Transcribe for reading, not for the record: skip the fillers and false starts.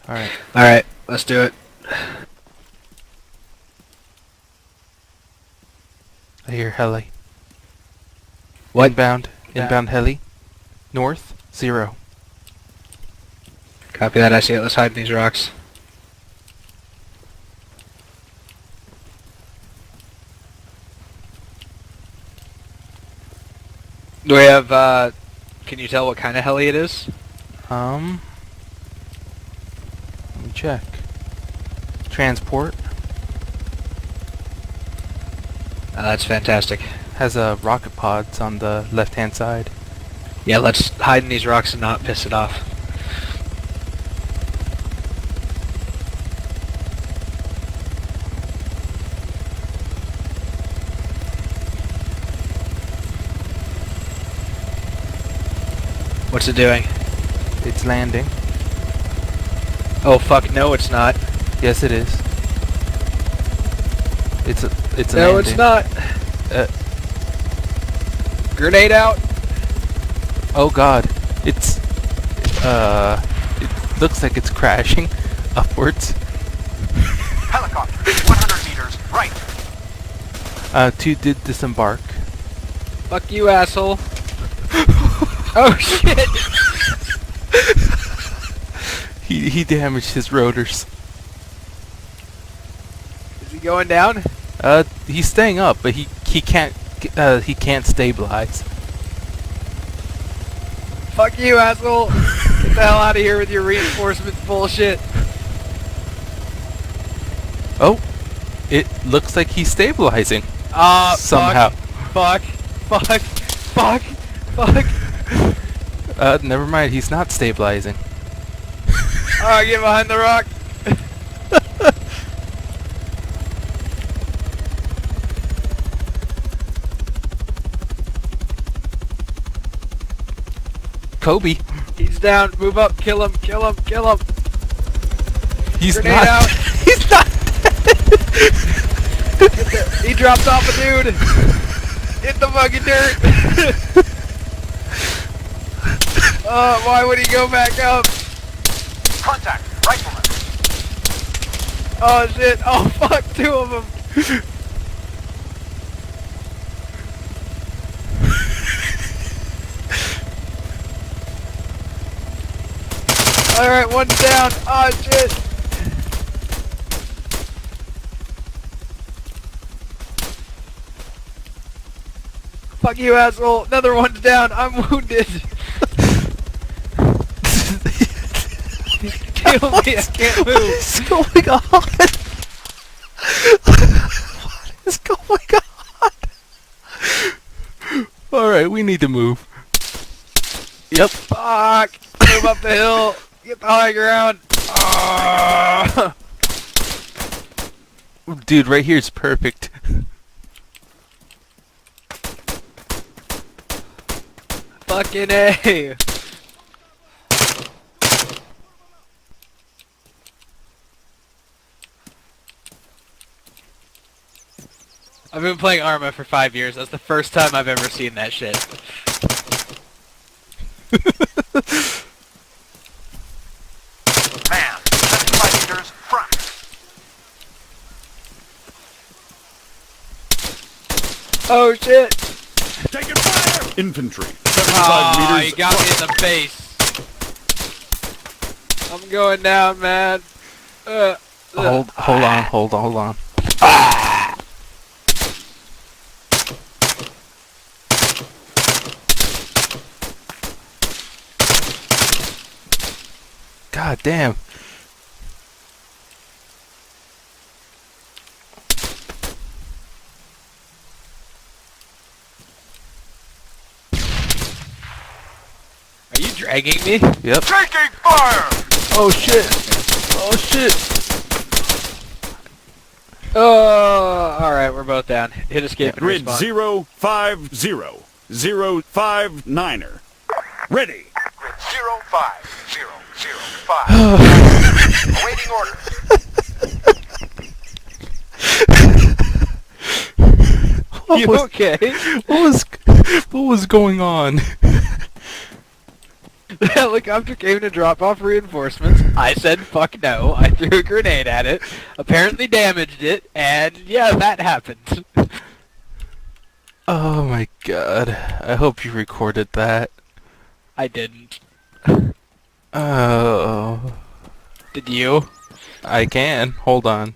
Alright. Alright, let's do it. I hear heli. What? Inbound. Inbound heli. North. 0. Copy that, I see it. Let's hide in these rocks. Do we have, can you tell what kind of heli it is? Let me check. Transport. That's fantastic. Has rocket pods on the left-hand side. Yeah, let's hide in these rocks and not piss it off. What's it doing? It's landing. Oh fuck, no it's not. Yes, it is. It's No, landing. it's not. Uh, Grenade out. oh god. It looks like it's crashing upwards. Helicopter, 100 meters, right. 2 did disembark. Fuck you, asshole. Oh shit! He damaged his rotors. Is he going down? He's staying up, but he can't stabilize. Fuck you, asshole! Get the hell out of here with your reinforcement bullshit. Oh, it looks like he's stabilizing somehow. Fuck. Never mind. He's not stabilizing. Oh, get behind the rock. Kobe. He's down. Move up. Kill him. He's Grenade not. out. He's not. He dropped off a dude. In the fucking dirt. Why would he go back up? Contact, rifleman. Oh shit. Oh fuck. 2 of them. Alright, one's down. Oh shit. Fuck you, asshole. Another one's down. I'm wounded. Kill me. I can't move. What is going on? What is going on? Alright, we need to move. Yep. Fuck. Move up the hill. Get the high ground. Ah. Dude, right here is perfect. Fucking A. I've been playing Arma for 5 years. That's the first time I've ever seen that shit. Man, 75 meters, front. Oh shit. Taking fire! Infantry, 75 Oh, meters, you got me in the face. I'm going down, man. Hold on. God damn. Are you dragging me? Yep. taking fire! Oh shit. Oh shit. Oh, alright, we're both down. Hit escape and Grid respawn. 050, 059er. Ready. Grid 05005. Awaiting order. You okay? What was going on? The helicopter came to drop off reinforcements. I said fuck no. I threw a grenade at it, apparently damaged it, and yeah, that happened. Oh my god. I hope you recorded that. I didn't. Oh. Did you? I can. Hold on.